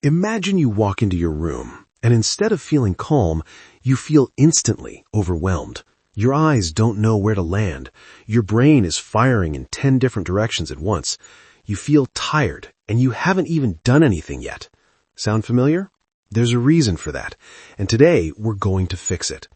Imagine you walk into your room, and instead of feeling calm, you feel instantly overwhelmed. Your eyes don't know where to land. Your brain is firing in 10 different directions at once. You feel tired, and you haven't even done anything yet. Sound familiar? There's a reason for that, and today we're going to fix it.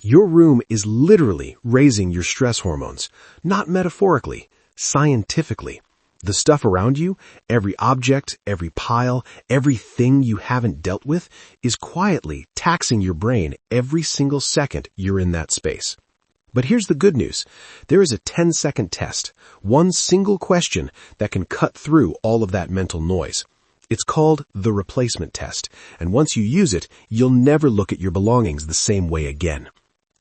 Your room is literally raising your stress hormones, not metaphorically, scientifically. The stuff around you, every object, every pile, everything you haven't dealt with, is quietly taxing your brain every single second you're in that space. But here's the good news. There is a 10-second test, one single question that can cut through all of that mental noise. It's called the replacement test, and once you use it, you'll never look at your belongings the same way again.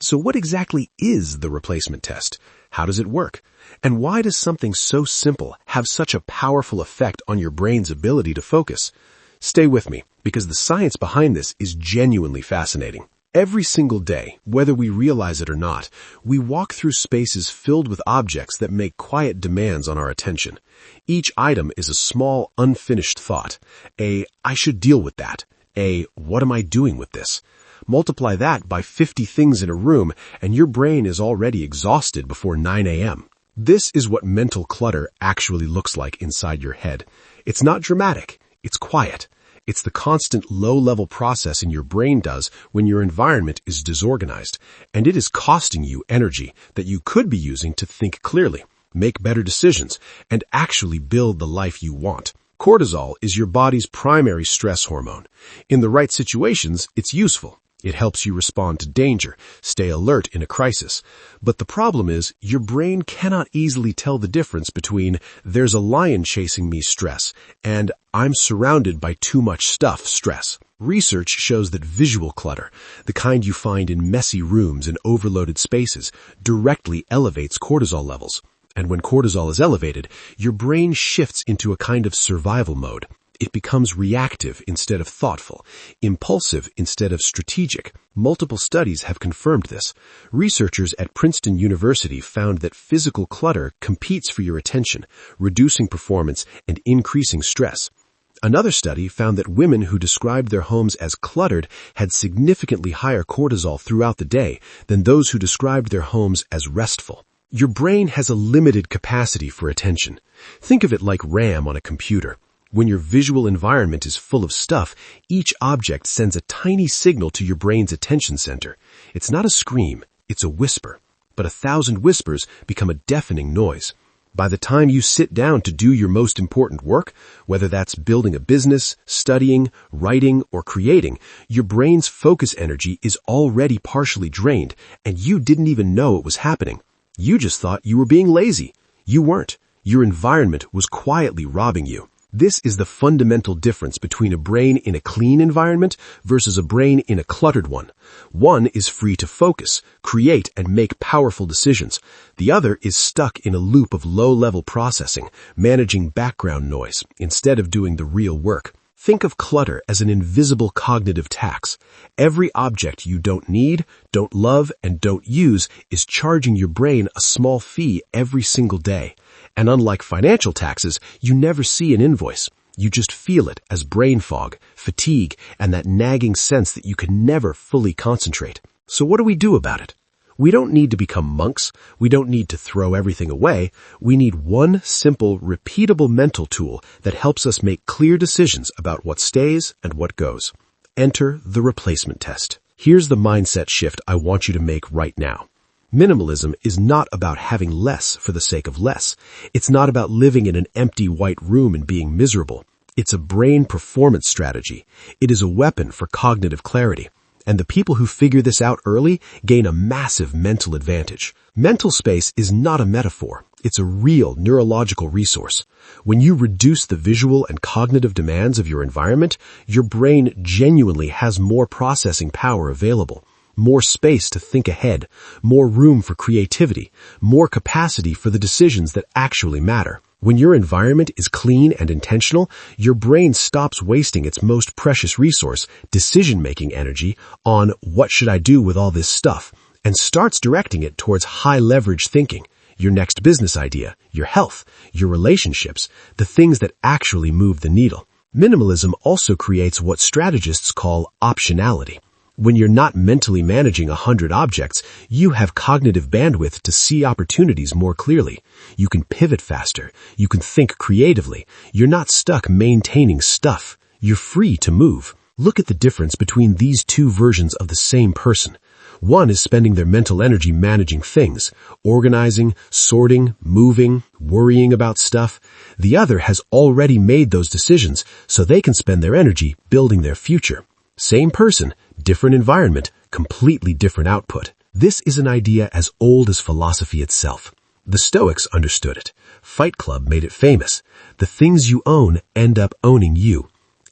So what exactly is the replacement test? How does it work? And why does something so simple have such a powerful effect on your brain's ability to focus? Stay with me, because the science behind this is genuinely fascinating. Every single day, whether we realize it or not, we walk through spaces filled with objects that make quiet demands on our attention. Each item is a small, unfinished thought. I should deal with that. What am I doing with this? Multiply that by 50 things in a room, and your brain is already exhausted before 9 a.m. This is what mental clutter actually looks like inside your head. It's not dramatic. It's quiet. It's the constant low-level processing your brain does when your environment is disorganized, and it is costing you energy that you could be using to think clearly, make better decisions, and actually build the life you want. Cortisol is your body's primary stress hormone. In the right situations, it's useful. It helps you respond to danger, stay alert in a crisis. But the problem is, your brain cannot easily tell the difference between "there's a lion chasing me" stress and "I'm surrounded by too much stuff" stress. Research shows that visual clutter, the kind you find in messy rooms and overloaded spaces, directly elevates cortisol levels. And when cortisol is elevated, your brain shifts into a kind of survival mode. It becomes reactive instead of thoughtful, impulsive instead of strategic. Multiple studies have confirmed this. Researchers at Princeton University found that physical clutter competes for your attention, reducing performance and increasing stress. Another study found that women who described their homes as cluttered had significantly higher cortisol throughout the day than those who described their homes as restful. Your brain has a limited capacity for attention. Think of it like RAM on a computer. When your visual environment is full of stuff, each object sends a tiny signal to your brain's attention center. It's not a scream, it's a whisper. But 1,000 whispers become a deafening noise. By the time you sit down to do your most important work, whether that's building a business, studying, writing, or creating, your brain's focus energy is already partially drained, and you didn't even know it was happening. You just thought you were being lazy. You weren't. Your environment was quietly robbing you. This is the fundamental difference between a brain in a clean environment versus a brain in a cluttered one. One is free to focus, create, and make powerful decisions. The other is stuck in a loop of low-level processing, managing background noise, instead of doing the real work. Think of clutter as an invisible cognitive tax. Every object you don't need, don't love, and don't use is charging your brain a small fee every single day. And unlike financial taxes, you never see an invoice. You just feel it as brain fog, fatigue, and that nagging sense that you can never fully concentrate. So what do we do about it? We don't need to become monks. We don't need to throw everything away. We need one simple, repeatable mental tool that helps us make clear decisions about what stays and what goes. Enter the replacement test. Here's the mindset shift I want you to make right now. Minimalism is not about having less for the sake of less. It's not about living in an empty white room and being miserable. It's a brain performance strategy. It is a weapon for cognitive clarity. And the people who figure this out early gain a massive mental advantage. Mental space is not a metaphor. It's a real neurological resource. When you reduce the visual and cognitive demands of your environment, your brain genuinely has more processing power available. More space to think ahead, more room for creativity, more capacity for the decisions that actually matter. When your environment is clean and intentional, your brain stops wasting its most precious resource, decision-making energy, on "what should I do with all this stuff?" and starts directing it towards high-leverage thinking, your next business idea, your health, your relationships, the things that actually move the needle. Minimalism also creates what strategists call optionality. When you're not mentally managing 100 objects, you have cognitive bandwidth to see opportunities more clearly. You can pivot faster. You can think creatively. You're not stuck maintaining stuff. You're free to move. Look at the difference between these two versions of the same person. One is spending their mental energy managing things, organizing, sorting, moving, worrying about stuff. The other has already made those decisions, so they can spend their energy building their future. Same person, different environment, completely different output. This is an idea as old as philosophy itself. The Stoics understood it. Fight Club made it famous. The things you own end up owning you.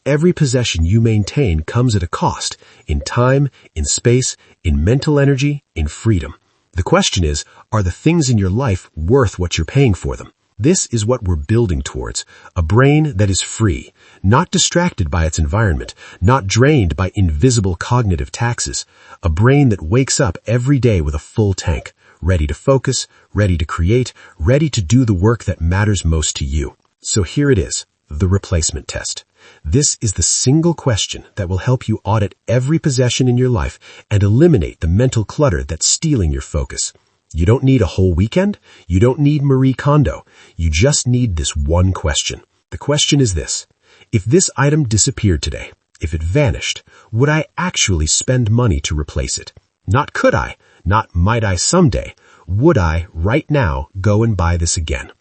Every possession you maintain comes at a cost, in time, in space, in mental energy, in freedom. The question is, are the things in your life worth what you're paying for them? This is what we're building towards, a brain that is free, not distracted by its environment, not drained by invisible cognitive taxes, a brain that wakes up every day with a full tank, ready to focus, ready to create, ready to do the work that matters most to you. So here it is, the replacement test. This is the single question that will help you audit every possession in your life and eliminate the mental clutter that's stealing your focus. You don't need a whole weekend. You don't need Marie Kondo. You just need this one question. The question is this: if this item disappeared today, if it vanished, would I actually spend money to replace it? Not could I, not might I someday. Would I, right now, go and buy this again?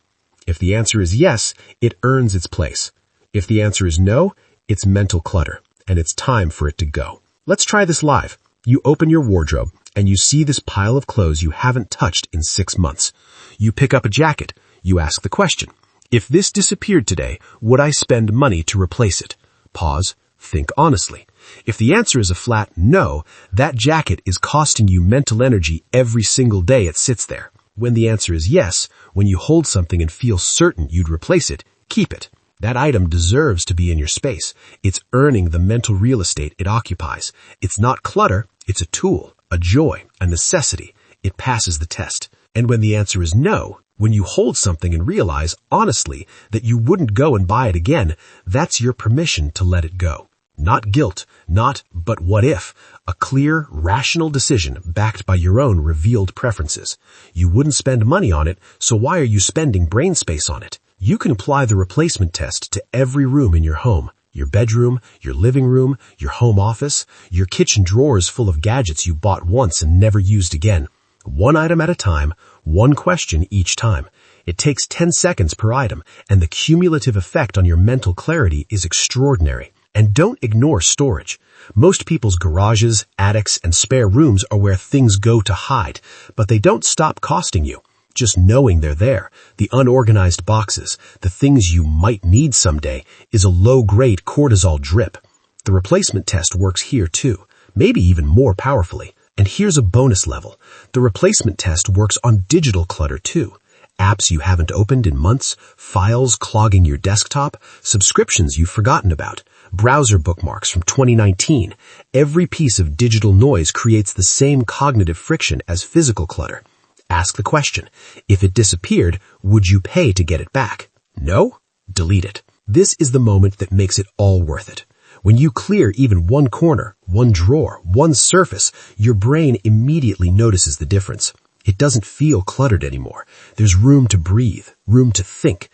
If the answer is yes, it earns its place. If the answer is no, it's mental clutter, and it's time for it to go. Let's try this live. You open your wardrobe, and you see this pile of clothes you haven't touched in 6 months. You pick up a jacket. You ask the question: if this disappeared today, would I spend money to replace it? Pause. Think honestly. If the answer is a flat no, that jacket is costing you mental energy every single day it sits there. When the answer is yes, when you hold something and feel certain you'd replace it, keep it. That item deserves to be in your space. It's earning the mental real estate it occupies. It's not clutter. It's a tool, a joy, a necessity. It passes the test. And when the answer is no, when you hold something and realize, honestly, that you wouldn't go and buy it again, that's your permission to let it go. Not guilt, not, but what if? A clear, rational decision backed by your own revealed preferences. You wouldn't spend money on it, so why are you spending brain space on it? You can apply the replacement test to every room in your home. Your bedroom, your living room, your home office, your kitchen drawers full of gadgets you bought once and never used again. One item at a time, one question each time. It takes 10 seconds per item, and the cumulative effect on your mental clarity is extraordinary. And don't ignore storage. Most people's garages, attics, and spare rooms are where things go to hide, but they don't stop costing you. Just knowing they're there, the unorganized boxes, the things you might need someday, is a low-grade cortisol drip. The replacement test works here too, maybe even more powerfully. And here's a bonus level. The replacement test works on digital clutter too. Apps you haven't opened in months, files clogging your desktop, subscriptions you've forgotten about, browser bookmarks from 2019. Every piece of digital noise creates the same cognitive friction as physical clutter. Ask the question: if it disappeared, would you pay to get it back? No? Delete it. This is the moment that makes it all worth it. When you clear even one corner, one drawer, one surface, your brain immediately notices the difference. It doesn't feel cluttered anymore. There's room to breathe, room to think.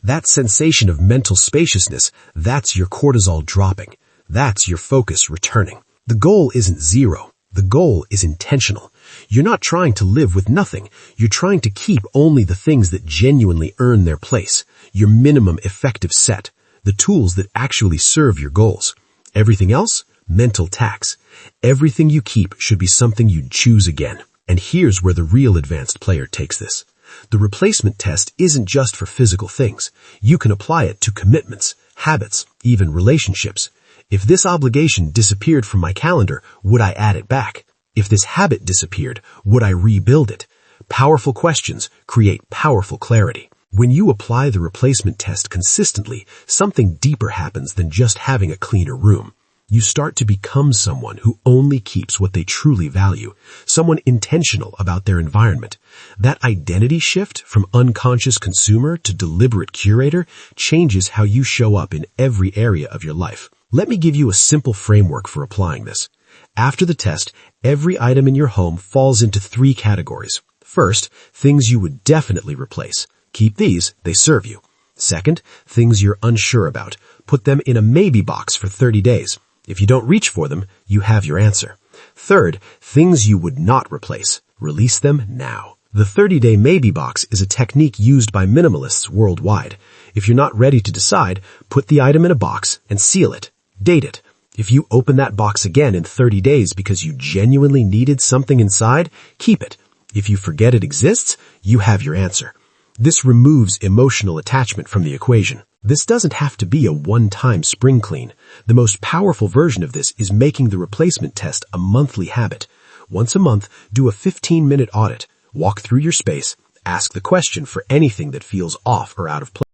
That sensation of mental spaciousness, that's your cortisol dropping. That's your focus returning. The goal isn't zero. The goal is intentional. You're not trying to live with nothing. You're trying to keep only the things that genuinely earn their place, your minimum effective set, the tools that actually serve your goals. Everything else, mental tax. Everything you keep should be something you'd choose again. And here's where the real advanced player takes this. The replacement test isn't just for physical things. You can apply it to commitments, habits, even relationships. If this obligation disappeared from my calendar, would I add it back? If this habit disappeared, would I rebuild it? Powerful questions create powerful clarity. When you apply the replacement test consistently, something deeper happens than just having a cleaner room. You start to become someone who only keeps what they truly value, someone intentional about their environment. That identity shift from unconscious consumer to deliberate curator changes how you show up in every area of your life. Let me give you a simple framework for applying this. After the test, every item in your home falls into 3 categories. First, things you would definitely replace. Keep these, they serve you. Second, things you're unsure about. Put them in a maybe box for 30 days. If you don't reach for them, you have your answer. Third, things you would not replace. Release them now. The 30-day maybe box is a technique used by minimalists worldwide. If you're not ready to decide, put the item in a box and seal it. Date it. If you open that box again in 30 days because you genuinely needed something inside, keep it. If you forget it exists, you have your answer. This removes emotional attachment from the equation. This doesn't have to be a one-time spring clean. The most powerful version of this is making the replacement test a monthly habit. Once a month, do a 15-minute audit. Walk through your space. Ask the question for anything that feels off or out of place.